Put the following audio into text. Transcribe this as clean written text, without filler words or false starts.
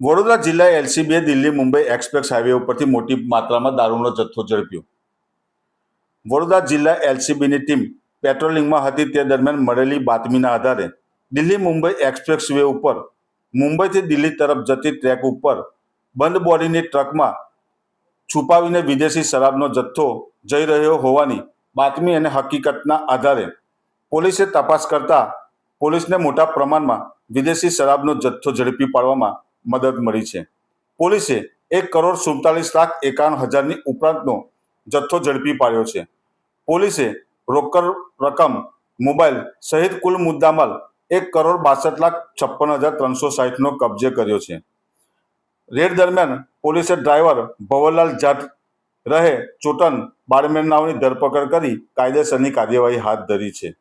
વડોદરા જિલ્લા એલસીબીએ Delhi Mumbai express highway ઉપરથી મોટી માત્રામાં દારૂનો જથ્થો ઝડપ્યો. વડોદરા જિલ્લા એલસીબીની ટીમ પેટ્રોલિંગમાં હતી તે દરમિયાન મળેલી બાતમીના આધારે દિલ્હી મુંબઈ એક્સપ્રેસ વે ઉપર મુંબઈથી દિલ્હી તરફ જતી ટ્રેક ઉપર બંધ બોડીની ટ્રકમાં છુપાવીને વિદેશી શરાબનો જથ્થો જઈ રહ્યો હોવાની બાતમી અને હકીકતના આધારે પોલીસે તપાસ કરતા પોલીસને મોટા પ્રમાણમાં વિદેશી શરાબનો જથ્થો ઝડપી પાડવામાં મદદ મળી છે. પોલીસે 1,47,51,000ની ઉપરાંતનો જથ્થો ઝડપી પાડ્યો છે. પોલીસે રોકડ રકમ, મોબાઈલ સહિત કુલ મુદ્દામાલ 1,62,56,360નો કબજે કર્યો છે. રેડ દરમિયાન પોલીસે ડ્રાઈવર ભવરલાલ જાટ રહે ચોટન બારમેર નાઓની ધરપકડ કરી કાયદેસરની કાર્યવાહી હાથ ધરી છે.